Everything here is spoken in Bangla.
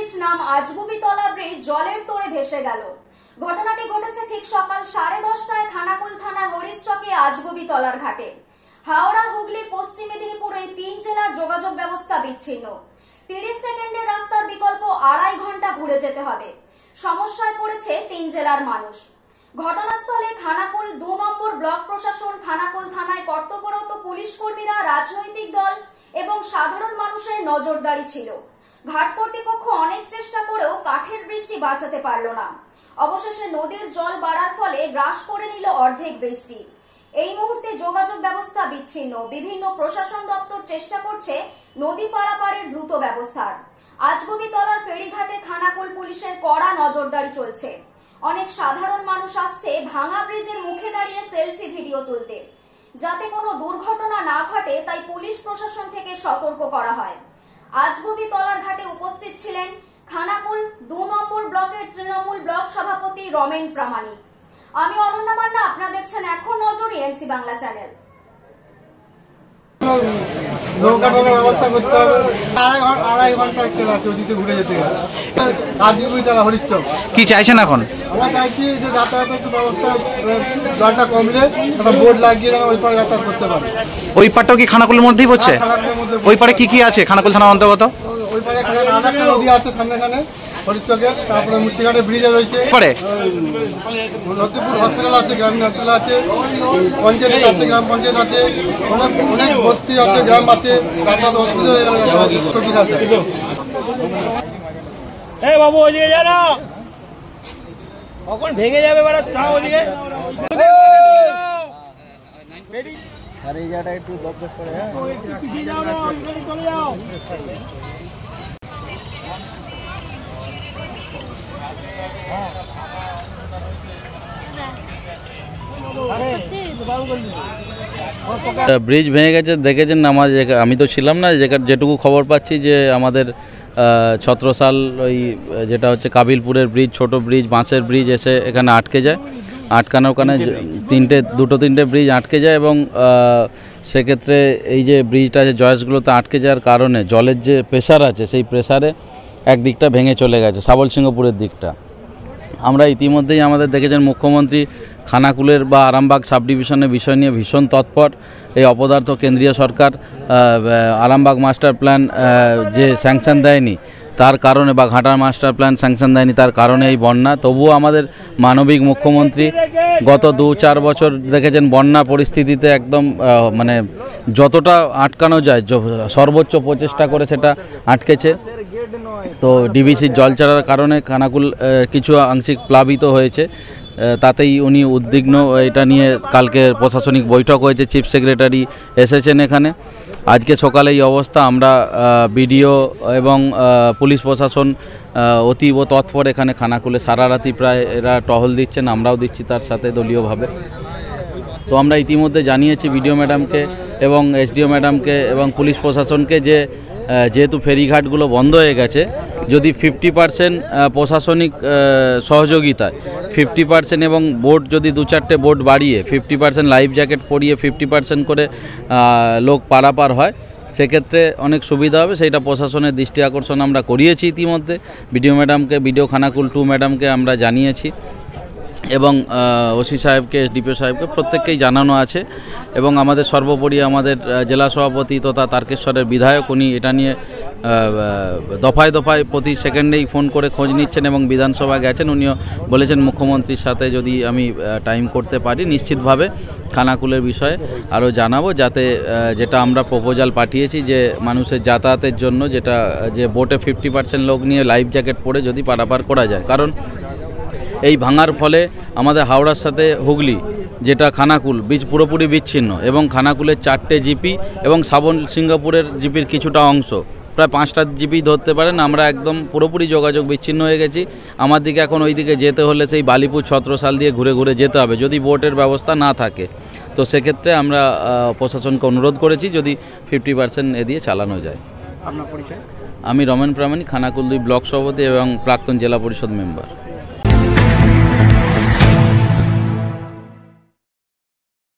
ব্রিজ নাম আজগুবিতলা ব্রিজ জলের তোড়ে ভেসে গেল। ঘটনাটি ঘটেছে ঠিক সকাল 10:30টায় খানাকুল থানার হরিশচকে আজগুবিতলার ঘাটে। হাওড়া, হুগলি, পশ্চিম মেদিনীপুর এই 3 জেলার যোগাযোগ ব্যবস্থা বিচ্ছিন্ন। 30 সেকেন্ডের রাস্তার বিকল্প 2.5 ঘন্টা ঘুরে যেতে হবে। সমস্যায় পড়েছে 3 জেলার মানুষ। ঘটনাস্থলে খানাকুল 2 নম্বর ব্লক প্রশাসন, খানাকুল থানায় কর্তব্যরত পুলিশ কর্মীরা, রাজনৈতিক দল এবং সাধারণ মানুষের নজরদারি ছিল। ঘাট কর্তৃপক্ষ অনেক চেষ্টা করেও কাঠের বৃষ্টি বাঁচাতে পারল না। অবশেষে নদীর জল বাড়ার ফলে গ্রাস করে নিল অর্ধেক বৃষ্টি। এই মুহূর্তে যোগাযোগ ব্যবস্থা বিচ্ছিন্ন। বিভিন্ন প্রশাসন দপ্তর চেষ্টা করছে নদী পারাপারের দ্রুত ব্যবস্থার। আজগুবিতলার ফেরিঘাটে খানাকুল পুলিশের কড়া নজরদারি চলছে। অনেক সাধারণ মানুষ আসছে ভাঙা ব্রিজের মুখে দাঁড়িয়ে সেলফি ভিডিও তুলতে। যাতে কোনো দুর্ঘটনা না ঘটে তাই পুলিশ প্রশাসন থেকে সতর্ক করা হয়। আজগুবিতলার ঘাটে উপস্থিত ছিলেন খানাকুল 2 নম্বর ব্লকের তৃণমূল ব্লক সভাপতি রমেন প্রামাণিক। আমি অনন্যা মান্না, আপনারা দেখছেন এখন নজর এনসি বাংলা চ্যানেল। ব্যবস্থা করতে হবে, 2.5 ঘন্টা ওদিকে ঘুরে যেতে হবে। আজগুবিতলা হরিশচক কি চাইছেন এখন? আমরা চাইছি যে যাতায়াতের একটু ব্যবস্থা, জলটা কমলে একটা বোর্ড লাগিয়ে যেন ওই পারে যাতায়াত করতে পারে। ওই পারটাও কি খানাকুলের মধ্যেই পড়ছে? ওই পারে কি কি আছে খানাকুল থানার অন্তর্গত? ওই পারে একটা নদী আছে সামনেখানে হরিশচকের, তারপরে মুর্শিদাবাদের ব্রিজে রয়েছে, লতিপুর হসপিটাল আছে, গ্রামীণ হসপিটাল আছে, পঞ্চায়েত আছে, গ্রাম পঞ্চায়েত আছে, অনেক বস্তি আছে, গ্রাম আছে, অসুবিধা আছে। বাবু ওইদিকে যা না, কখন ভেঙে যাবে বেড়া চা ওইদিকে। আর এই জায়গাটা একটু দপদপ করে চলে যাও। ব্রিজ ভেঙে গেছে দেখেছেন, আমি তো ছিলাম না, যেটুকু খবর পাচ্ছি যে আমাদের ছত্রসাল ওই যেটা হচ্ছে কাবিলপুরের ব্রিজ, ছোট ব্রিজ, বাঁশের ব্রিজ এসে এখানে আটকে যায়। আটকানোর কারণে 2-3টে ব্রিজ আটকে যায় এবং সেক্ষেত্রে এই যে ব্রিজটা আছে জয়েসগুলোতে আটকে যাওয়ার কারণে জলের যে প্রেশার আছে সেই প্রেশারে একদিকটা ভেঙে চলে গেছে, সাবলসিংহপুরের দিকটা। আমরা ইতিমধ্যেই আমাদের দেখেছেন মুখ্যমন্ত্রী খানাকুলের বা আরামবাগ সাব ডিভিশনের বিষয় নিয়ে ভীষণ তৎপর। এই অপদার্থ কেন্দ্রীয় সরকার আরামবাগ মাস্টার প্ল্যান যে স্যাংশন দেয়নি তার কারণে, বা ঘাটার মাস্টার প্ল্যান স্যাংশন দেয়নি তার কারণে এই বন্যা। তবুও আমাদের মানবিক মুখ্যমন্ত্রী গত 2-4 বছর দেখেছেন বন্যা পরিস্থিতিতে একদম মানে যতটা আটকানো যায় সর্বোচ্চ প্রচেষ্টা করে সেটা আটকেছে। তো ডিভিসির জল ছাড়ার কারণে খানাকুল কিছু আংশিক প্লাবিত হয়েছে, তাতেই উনি উদ্বিগ্ন। এটা নিয়ে কালকে প্রশাসনিক বৈঠক হয়েছে, চিফ সেক্রেটারি এসেছেন এখানে। আজকে সকালে এই অবস্থা। আমরা বিডিও এবং পুলিশ প্রশাসন অতীব তৎপর এখানে খানাকুলে সারা রাতি প্রায় এরা টহল দিচ্ছেন, আমরাও দিচ্ছি তার সাথে দলীয়ভাবে। তো আমরা ইতিমধ্যে জানিয়েছি বিডিও ম্যাডামকে এবং এসডিও ম্যাডামকে এবং পুলিশ প্রশাসনকে যে যেহেতু ফেরিঘাটগুলো বন্ধ হয়ে গেছে, যদি 50% প্রশাসনিক সহযোগিতায় 50% এবং বোট যদি 2-4টে বোট বাড়িয়ে 50% লাইফ জ্যাকেট পরিয়ে 50% করে লোক পারাপার হয়, সেক্ষেত্রে অনেক সুবিধা হবে। সেইটা প্রশাসনের দৃষ্টি আকর্ষণ আমরা করিয়েছি ইতিমধ্যে। বিডিও ম্যাডামকে, বিডিও খানাকুল 2 ম্যাডামকে আমরা জানিয়েছি এবং ওসি সাহেবকে, এসডিপিও সাহেবকে প্রত্যেককেই জানানো আছে। এবং আমাদের সর্বোপরি আমাদের জেলা সভাপতি তথা তারকেশ্বরের বিধায়ক, উনি এটা নিয়ে দফায় দফায় প্রতি সেকেন্ডেই ফোন করে খোঁজ নিচ্ছেন এবং বিধানসভায় গেছেন। উনিও বলেছেন মুখ্যমন্ত্রীর সাথে যদি আমি টাইম করতে পারি নিশ্চিতভাবে খানাকুলের বিষয়ে আরও জানাবো, যাতে যেটা আমরা প্রপোজাল পাঠিয়েছি যে মানুষের যাতায়াতের জন্য যেটা যে বোটে 50% লোক নিয়ে লাইফ জ্যাকেট পরে যদি পারাপার করা যায়। কারণ এই ভাঙার ফলে আমাদের হাওড়ার সাথে হুগলি যেটা খানাকুল পুরোপুরি বিচ্ছিন্ন এবং খানাকুলের 4টে জিপি এবং সাবলসিংহপুরের জিপির কিছুটা অংশ, প্রায় 5টা জিপি ধরতে পারেন, আমরা একদম পুরোপুরি যোগাযোগ বিচ্ছিন্ন হয়ে গেছি। আমার দিকে এখন ওই দিকে যেতে হলে সেই বালিপুর ছত্রসাল দিয়ে ঘুরে ঘুরে যেতে হবে যদি বোটের ব্যবস্থা না থাকে। তো সেক্ষেত্রে আমরা প্রশাসনকে অনুরোধ করেছি যদি 50% এ দিয়ে চালানো যায়। আপনার পরিচয়? আমি রমেন প্রামাণিক, খানাকুল 2 ব্লক সভাপতি এবং প্রাক্তন জেলা পরিষদ মেম্বার।